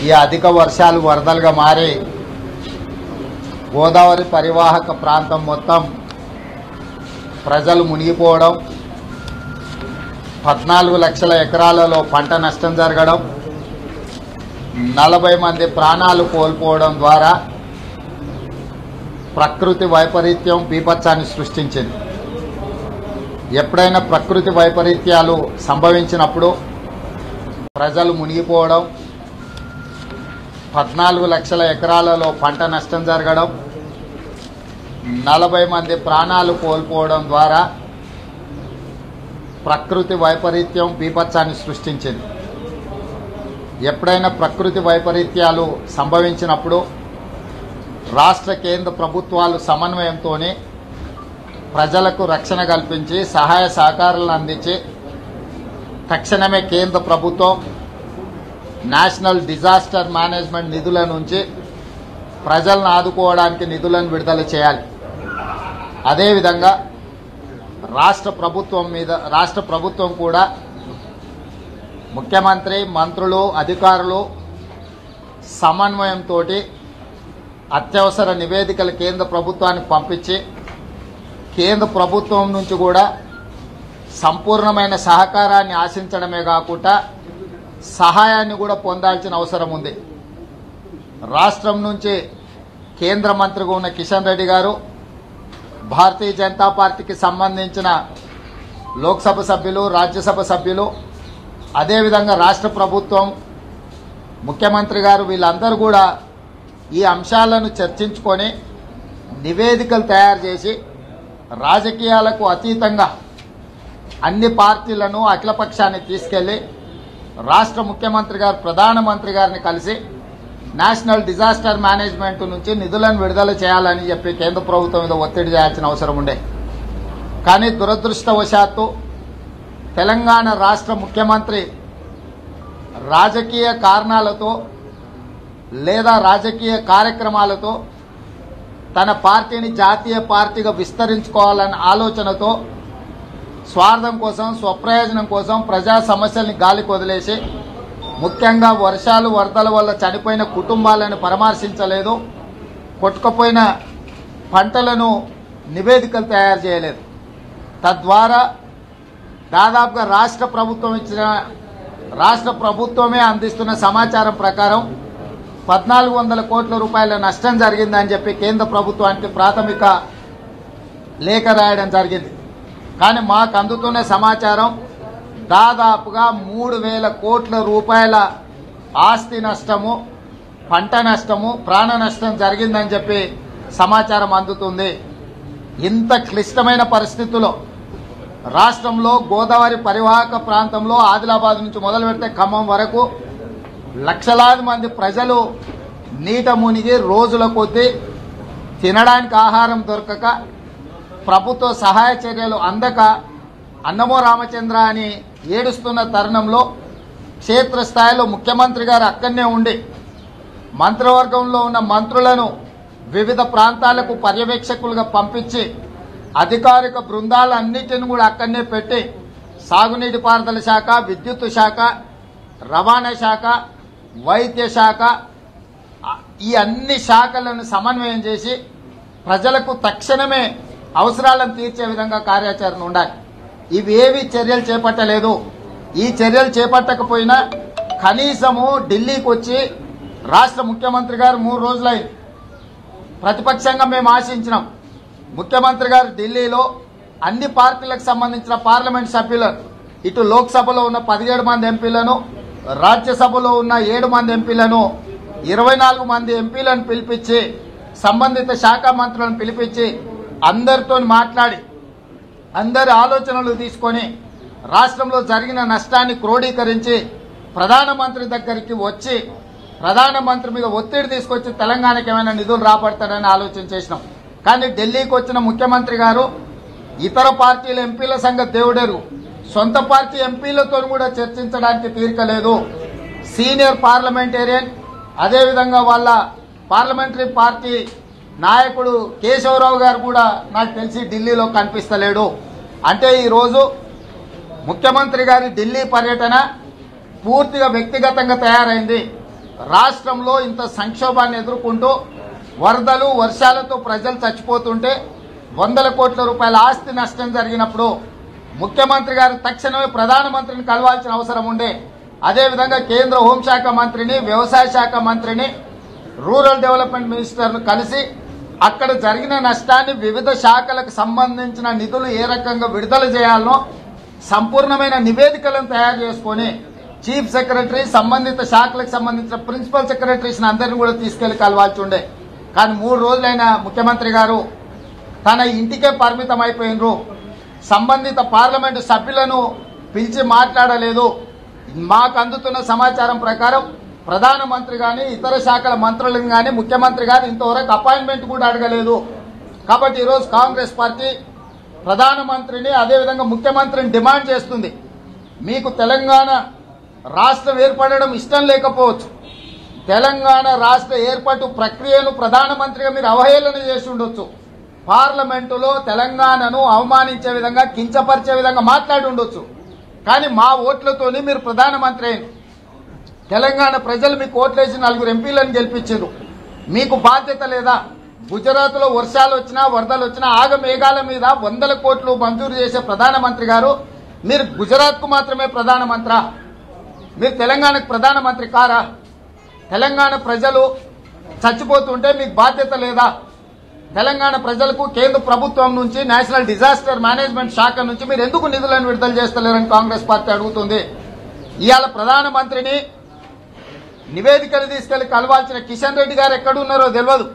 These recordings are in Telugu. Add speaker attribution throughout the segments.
Speaker 1: ఈ అధిక వర్షాలు వరదలుగా మారి గోదావరి పరివాహక ప్రాంతం మొత్తం ప్రజలు మునిగిపోవడం, 14 లక్షల ఎకరాలలో పంట నష్టం జరగడం, 40 మంది ప్రాణాలు కోల్పోవడం ద్వారా ప్రకృతి వైపరీత్యం బీభత్సాన్ని సృష్టించింది. ఎప్పుడైనా ప్రకృతి వైపరీత్యాలు సంభవించినప్పుడు ప్రజలు మునిగిపోవడం, 14 లక్షల ఎకరాలలో పంట నష్టం జరగడం, 40 మంది ప్రాణాలు కోల్పోవడం ద్వారా ప్రకృతి వైపరీత్యం బీభత్సాన్ని సృష్టించింది. ఎప్పుడైనా ప్రకృతి వైపరీత్యాలు సంభవించినప్పుడు రాష్ట్ర కేంద్ర ప్రభుత్వాలు సమన్వయంతోనే ప్రజలకు రక్షణ కల్పించి సహాయ సహకారాలను అందించి తక్షణమే కేంద్ర ప్రభుత్వం నేషనల్ డిజాస్టర్ మేనేజ్మెంట్ నిధుల నుంచి ప్రజలను ఆదుకోవడానికి నిధులను విడుదల చేయాలి. అదేవిధంగా రాష్ట్ర ప్రభుత్వం కూడా ముఖ్యమంత్రి, మంత్రులు, అధికారులు సమన్వయంతో అత్యవసర నివేదికలు కేంద్ర ప్రభుత్వానికి పంపించి కేంద్ర ప్రభుత్వం నుంచి కూడా సంపూర్ణమైన సహకారాన్ని ఆశించడమే కాకుండా సహాయాన్ని కూడా పొందాల్సిన అవసరం ఉంది. రాష్ట్రం నుంచి కేంద్ర మంత్రిగా ఉన్న కిషన్ రెడ్డి గారు, భారతీయ జనతా పార్టీకి సంబంధించిన లోక్సభ సభ్యులు, రాజ్యసభ సభ్యులు, అదేవిధంగా రాష్ట్ర ప్రభుత్వం, ముఖ్యమంత్రి గారు వీళ్ళందరూ కూడా ఈ అంశాలను చర్చించుకొని నివేదికలు తయారు చేసి రాజకీయాలకు అతీతంగా అన్ని పార్టీలను అఖిలపక్షాన్ని తీసుకెళ్లి రాష్ట్ర ముఖ్యమంత్రి గారు ప్రధానమంత్రి గారిని కలిసి నేషనల్ డిజాస్టర్ మేనేజ్మెంట్ నుంచి నిధులను విడుదల చేయాలని చెప్పి కేంద్ర ప్రభుత్వం మీద ఒత్తిడి చేయాల్సిన అవసరం ఉండే. కానీ దురదృష్టవశాత్తు తెలంగాణ రాష్ట్ర ముఖ్యమంత్రి రాజకీయ కారణాలతో లేదా రాజకీయ కార్యక్రమాలతో తన పార్టీని జాతీయ పార్టీగా విస్తరించుకోవాలన్న ఆలోచనతో స్వార్థం కోసం, స్వప్రయోజనం కోసం ప్రజా సమస్యల్ని గాలికి వదిలేసి ముఖ్యంగా వర్షాలు, వరదల వల్ల చనిపోయిన కుటుంబాలను పరామర్శించలేదు, కొట్టుకుపోయిన పంటలను నివేదికలు తయారు చేయలేదు. తద్వారా దాదాపుగా రాష్ట్ర ప్రభుత్వమే అందిస్తున్న సమాచారం ప్రకారం 1400 కోట్ల రూపాయల నష్టం జరిగిందని చెప్పి కేంద్ర ప్రభుత్వానికి ప్రాథమిక లేఖ రాయడం జరిగింది. కానీ మాకు అందుతున్న సమాచారం దాదాపుగా 3000 కోట్ల రూపాయల ఆస్తి నష్టము, పంట నష్టము, ప్రాణ నష్టం జరిగిందని చెప్పి సమాచారం అందుతుంది. ఇంత క్లిష్టమైన పరిస్థితుల్లో రాష్ట్రంలో గోదావరి పరివాహక ప్రాంతంలో ఆదిలాబాద్ నుంచి మొదలు పెడితే ఖమ్మం వరకు లక్షలాది మంది ప్రజలు నీట మునిగి రోజుల కొద్దీ తినడానికి ఆహారం దొరకక, ప్రభుత్వ సహాయ చర్యలు అందక అన్నమో రామచంద్ర అని ఏడుస్తున్న తరుణంలో క్షేత్రస్థాయిలో ముఖ్యమంత్రి గారు అక్కడనే ఉండి మంత్రివర్గంలో ఉన్న మంత్రులను వివిధ ప్రాంతాలకు పర్యవేక్షకులుగా పంపించి అధికారిక బృందాలన్నిటిని కూడా అక్కడనే పెట్టి సాగునీటి పారుదల శాఖ, విద్యుత్ శాఖ, రవాణా శాఖ, వైద్య శాఖ, ఈ అన్ని శాఖలను సమన్వయం చేసి ప్రజలకు తక్షణమే అవసరాలను తీర్చే విధంగా కార్యాచరణ ఉండాలి. ఇవేవి చర్యలు చేపట్టలేదు. ఈ చర్యలు చేపట్టకపోయినా కనీసము ఢిల్లీకి వచ్చి రాష్ట్ర ముఖ్యమంత్రి గారు 3 రోజులైంది. ప్రతిపక్షంగా మేము ఆశించినాం ముఖ్యమంత్రి గారు ఢిల్లీలో అన్ని పార్టీలకు సంబంధించిన పార్లమెంట్ సభ్యులను, ఇటు లోక్సభలో ఉన్న 17 మంది ఎంపీలను, రాజ్యసభలో ఉన్న 7 మంది ఎంపీలను, 24 మంది ఎంపీలను పిలిపించి సంబంధిత శాఖ మంత్రులను పిలిపించి అందరితో మాట్లాడి అందరి ఆలోచనలు తీసుకొని రాష్ట్రంలో జరిగిన నష్టాన్ని క్రోడీకరించి ప్రధానమంత్రి దగ్గరికి వచ్చి ప్రధానమంత్రి మీద ఒత్తిడి తీసుకొచ్చి తెలంగాణకి ఏమైనా నిధులు రాబడతాడని ఆలోచన చేసినాం. కానీ ఢిల్లీకి వచ్చిన ముఖ్యమంత్రి గారు ఇతర పార్టీల ఎంపీల సంగతి దేవుడెరుగు, సొంత పార్టీ ఎంపీలతో కూడా చర్చించడానికి తీరిక లేదు. సీనియర్ పార్లమెంటేరియన్, అదేవిధంగా వాళ్ళ పార్లమెంటరీ పార్టీ నాయకుడు కేశవరావు గారు కూడా నాకు తెలిసి ఢిల్లీలో కనిపిస్తలేడు. అంటే ఈరోజు ముఖ్యమంత్రి గారి ఢిల్లీ పర్యటన పూర్తిగా వ్యక్తిగతంగా తయారైంది. రాష్ట్రంలో ఇంత సంక్షోభాన్ని ఎదుర్కొంటూ వరదలు వర్షాలతో ప్రజలు చచ్చిపోతుంటే వందల కోట్ల రూపాయల ఆస్తి నష్టం జరిగినప్పుడు ముఖ్యమంత్రి గారు తక్షణమే ప్రధానమంత్రిని కలవాల్సిన అవసరం ఉండే. అదేవిధంగా కేంద్ర హోంశాఖ మంత్రిని, వ్యవసాయ శాఖ మంత్రిని, రూరల్ డెవలప్మెంట్ మినిస్టర్ను కలిసి అక్కడ జరిగిన నష్టాన్ని వివిధ శాఖలకు సంబంధించిన నిధులు ఏ రకంగా విడుదల చేయాలనో సంపూర్ణమైన నివేదికలను తయారు చేసుకుని చీఫ్ సెక్రటరీ, సంబంధిత శాఖలకు సంబంధించిన ప్రిన్సిపల్ సెక్రటరీస్ అందరినీ కూడా తీసుకెళ్లి కలవాల్సి ఉండే. కానీ 3 రోజులైన ముఖ్యమంత్రి గారు తన ఇంటికే పరిమితం అయిపోయినరు. సంబంధిత పార్లమెంటు సభ్యులను పిలిచి మాట్లాడలేదు. మాకు అందుతున్న సమాచారం ప్రకారం ప్రధానమంత్రి గాని ఇతర శాఖల మంత్రులను గాని ముఖ్యమంత్రి గారు ఇంతవరకు అపాయింట్మెంట్ కూడా అడగలేదు. కాబట్టి ఈరోజు కాంగ్రెస్ పార్టీ ప్రధానమంత్రిని అదేవిధంగా ముఖ్యమంత్రిని డిమాండ్ చేస్తుంది. మీకు తెలంగాణ రాష్ట్రం ఏర్పడడం ఇష్టం లేకపోవచ్చు. తెలంగాణ రాష్ట్ర ఏర్పాటు ప్రక్రియను ప్రధానమంత్రిగా మీరు అవహేళన చేసి ఉండొచ్చు. పార్లమెంటులో తెలంగాణను అవమానించే విధంగా, కించపరిచే విధంగా మాట్లాడి ఉండొచ్చు. కానీ మా ఓట్లతోని మీరు ప్రధానమంత్రి అయిన తెలంగాణ ప్రజలు మీకు ఓట్లేసి 4 ఎంపీలను గెలిపించారు. మీకు బాధ్యత లేదా? గుజరాత్లో వర్షాలు వచ్చినా వరదలు వచ్చినా ఆగమేఘాల మీద 100 కోట్లు మంజూరు చేసే ప్రధానమంత్రి గారు మీరు గుజరాత్కు మాత్రమే ప్రధానమంత్రా? మీరు తెలంగాణకు ప్రధానమంత్రి కారా? తెలంగాణ ప్రజలు చచ్చిపోతుంటే మీకు బాధ్యత లేదా? తెలంగాణ ప్రజలకు కేంద్ర ప్రభుత్వం నుంచి, నేషనల్ డిజాస్టర్ మేనేజ్మెంట్ శాఖ నుంచి మీరు ఎందుకు నిధులను విడుదల చేస్తలేరని కాంగ్రెస్ పార్టీ అడుగుతుంది. ఇవాళ ప్రధానమంత్రిని నివేదికలు తీసుకెళ్లి కలవాల్సిన కిషన్ రెడ్డి గారు ఎక్కడున్నారో తెలియదు.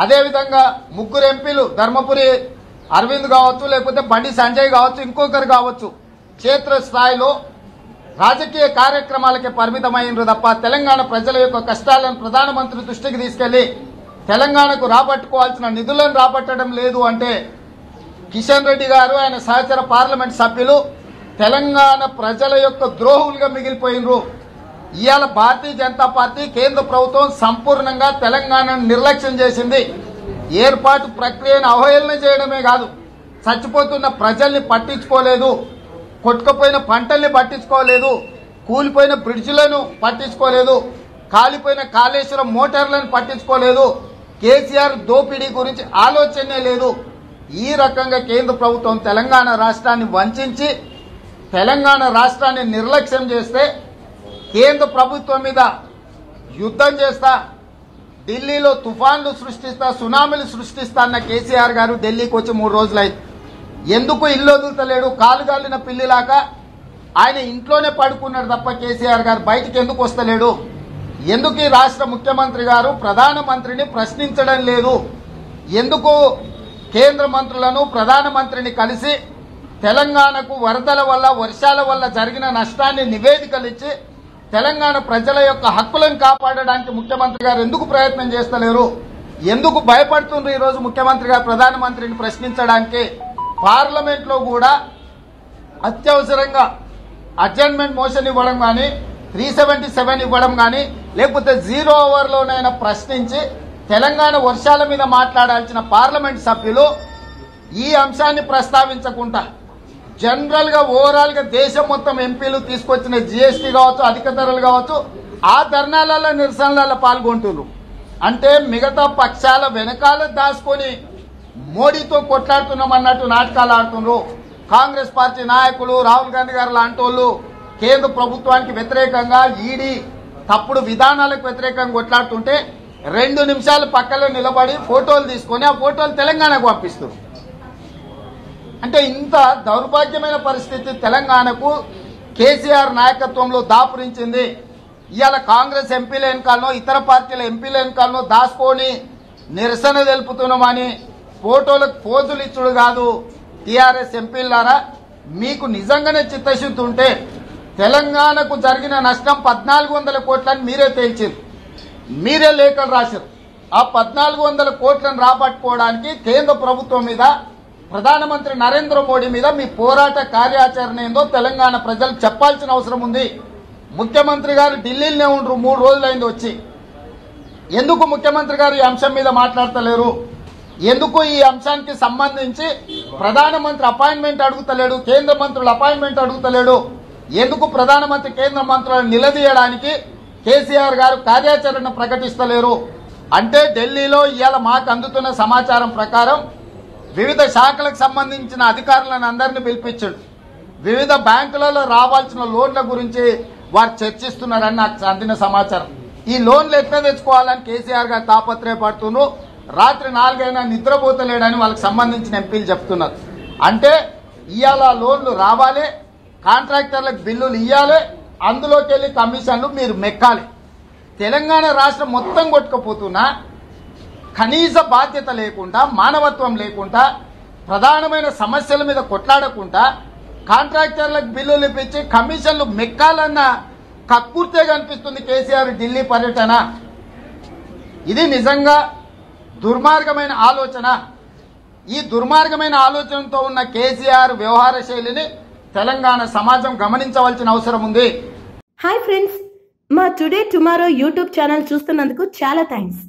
Speaker 1: అదేవిధంగా 3 ఎంపీలు ధర్మపురి అరవింద్ కావచ్చు, లేకపోతే బండి సంజయ్ కావచ్చు, ఇంకొకరు కావచ్చు, క్షేత్రస్థాయిలో రాజకీయ కార్యక్రమాలకే పరిమితమైనరు తప్ప తెలంగాణ ప్రజల యొక్క కష్టాలను ప్రధానమంత్రి దృష్టికి తీసుకెళ్లి తెలంగాణకు రాబట్టుకోవాల్సిన నిధులను రాబట్టడం లేదు అంటే కిషన్ రెడ్డి గారు, ఆయన సహచర పార్లమెంట్ సభ్యులు తెలంగాణ ప్రజల యొక్క ద్రోహులుగా మిగిలిపోయినరు. ఇవాళ భారతీయ జనతా పార్టీ, కేంద్ర ప్రభుత్వం సంపూర్ణంగా తెలంగాణను నిర్లక్ష్యం చేసింది. ఏర్పాటు ప్రక్రియను అవహేళన చేయడమే కాదు, చచ్చిపోతున్న ప్రజల్ని పట్టించుకోలేదు, కొట్టుకుపోయిన పంటల్ని పట్టించుకోలేదు, కూలిపోయిన బ్రిడ్జిలను పట్టించుకోలేదు, కాలిపోయిన కాళేశ్వరం మోటార్లను పట్టించుకోలేదు. కేసీఆర్ దోపిడీ గురించి ఆలోచనే లేదు. ఈ రకంగా కేంద్ర ప్రభుత్వం తెలంగాణ రాష్ట్రాన్ని వంచి తెలంగాణ రాష్ట్రాన్ని నిర్లక్ష్యం చేస్తే కేంద్ర ప్రభుత్వం మీద యుద్ధం చేస్తా, ఢిల్లీలో తుఫాన్లు సృష్టిస్తా, సునామీలు సృష్టిస్తా అన్న కేసీఆర్ గారు ఢిల్లీకి వచ్చి 3 రోజులైంది. ఎందుకు ఇల్లు వదులుతలేడు? కాలుగాలిన పిల్లిలాగా ఆయన ఇంట్లోనే పడుకున్నాడు తప్ప కేసీఆర్ గారు బయటికి ఎందుకు వస్తలేడు? ఎందుకు ఈ రాష్ట్ర ముఖ్యమంత్రి గారు ప్రధానమంత్రిని ప్రశ్నించడం లేదు? ఎందుకు కేంద్ర మంత్రులను, ప్రధానమంత్రిని కలిసి తెలంగాణకు వరదల వల్ల, వర్షాల వల్ల జరిగిన నష్టాన్ని నివేదికలు ఇచ్చి తెలంగాణ ప్రజల యొక్క హక్కులను కాపాడడానికి ముఖ్యమంత్రి గారు ఎందుకు ప్రయత్నం చేస్తలేరు? ఎందుకు భయపడుతుండ్రు ఈరోజు ముఖ్యమంత్రి గారు ప్రధానమంత్రిని ప్రశ్నించడానికి? పార్లమెంట్లో కూడా అత్యవసరంగా అడ్జర్న్మెంట్ మోషన్ ఇవ్వడం కానీ, 377 ఇవ్వడం కానీ, లేకపోతే 0 ఓవర్లోనైనా ప్రశ్నించి తెలంగాణ వర్షాల మీద మాట్లాడాల్సిన పార్లమెంట్ సభ్యులు ఈ అంశాన్ని ప్రస్తావించకుండా జనరల్ గా ఓవరాల్ గా దేశం మొత్తం ఎంపీలు తీసుకొచ్చిన జీఎస్టీ కావచ్చు, అధిక ధరలు కావచ్చు, ఆ ధర్నాలలో నిరసనలలో పాల్గొంటున్నారు. అంటే మిగతా పక్షాల వెనకాల దాచుకొని మోడీతో కొట్లాడుతున్నామన్నట్టు నాటకాలు ఆడుతున్నారు. కాంగ్రెస్ పార్టీ నాయకులు, రాహుల్ గాంధీ గారు లాంటి వాళ్ళు కేంద్ర ప్రభుత్వానికి వ్యతిరేకంగా, ఈడీ తప్పుడు విధానాలకు వ్యతిరేకంగా కొట్లాడుతుంటే 2 నిమిషాలు పక్కలో నిలబడి ఫోటోలు తీసుకొని ఆ ఫోటోలు తెలంగాణకు పంపిస్తారు. అంటే ఇంత దౌర్భాగ్యమైన పరిస్థితి తెలంగాణకు కేసీఆర్ నాయకత్వంలో దాపురించింది. ఇవాళ కాంగ్రెస్ ఎంపీల వెనకాలనో, ఇతర పార్టీల ఎంపీల వెనకాలనో దాచుకొని నిరసన తెలుపుతున్నామని ఫోటోలకు పోజులు ఇచ్చుడు కాదు. టీఆర్ఎస్ ఎంపీలారా, మీకు నిజంగానే చిత్తశుద్ధి ఉంటే తెలంగాణకు జరిగిన నష్టం 1400 కోట్లని మీరే తేల్చారు, మీరే లేఖలు రాశారు. ఆ 1400 కోట్లను రాబట్టుకోవడానికి కేంద్ర ప్రభుత్వం మీద, ప్రధానమంత్రి నరేంద్ర మోడీ మీద మీ పోరాట కార్యాచరణ ఏందో తెలంగాణ ప్రజలు చెప్పాల్సిన అవసరం ఉంది. ముఖ్యమంత్రి గారు ఢిల్లీలోనే ఉండరు, 3 రోజులైంది వచ్చి. ఎందుకు ముఖ్యమంత్రి గారు ఈ అంశం మీద మాట్లాడతలేరు? ఎందుకు ఈ అంశానికి సంబంధించి ప్రధానమంత్రి అపాయింట్మెంట్ అడుగుతలేడు, కేంద్ర మంత్రులు అపాయింట్మెంట్ అడుగుతలేడు? ఎందుకు ప్రధానమంత్రి కేంద్ర మంత్రులను నిలదీయడానికి కేసీఆర్ గారు కార్యాచరణ ప్రకటిస్తలేరు అంటే ఢిల్లీలో ఇవాళ మాకు అందుతున్న సమాచారం ప్రకారం వివిధ శాఖలకు సంబంధించిన అధికారులను అందరినీ పిలిపించాడు. వివిధ బ్యాంకులలో రావాల్సిన లోన్ల గురించి వారు చర్చిస్తున్నారని నాకు అందిన సమాచారం. ఈ లోన్లు ఎట్లా తెచ్చుకోవాలని కేసీఆర్ గారు తాపత్రయపడుతున్నారు. రాత్రి 4 అయినా నిద్రపోతలేడని వాళ్ళకి సంబంధించిన ఎంపీలు చెప్తున్నారు. అంటే ఇవాళ లోన్లు రావాలి, కాంట్రాక్టర్లకు బిల్లులు ఇవ్వాలి, అందులోకి వెళ్ళి కమిషన్లు మీరు మెక్కాలి. తెలంగాణ రాష్ట్రం మొత్తం కొట్టుకుపోతున్నా కనీస బాధ్యత లేకుండా, మానవత్వం లేకుండా, ప్రధానమైన సమస్యల మీద కొట్లాడకుండా కాంట్రాక్టర్లకు బిల్లులు ఇప్పించి కమిషన్లు మెక్కాలన్న కక్కుర్తే కనిపిస్తుంది కేసీఆర్ ఢిల్లీ పర్యటన. ఇది నిజంగా దుర్మార్గమైన ఆలోచన. ఈ దుర్మార్గమైన ఆలోచనతో ఉన్న కేసీఆర్ వ్యవహార శైలిని తెలంగాణ సమాజం గమనించవలసిన అవసరం ఉంది.
Speaker 2: హాయ్ ఫ్రెండ్స్, మా టుడే టుమారో యూట్యూబ్ ఛానల్ చూస్తున్నందుకు చాలా థ్యాంక్స్.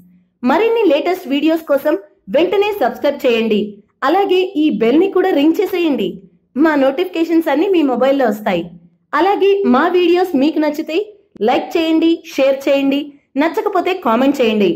Speaker 2: మరిన్ని లేటెస్ట్ వీడియోస్ కోసం వెంటనే సబ్స్క్రైబ్ చేయండి. అలాగే ఈ బెల్ ని కూడా రింగ్ చేసేయండి. మా నోటిఫికేషన్స్ అన్ని మీ మొబైల్లో వస్తాయి. అలాగే మా వీడియోస్ మీకు నచ్చితే లైక్ చేయండి, షేర్ చేయండి, నచ్చకపోతే కామెంట్ చేయండి.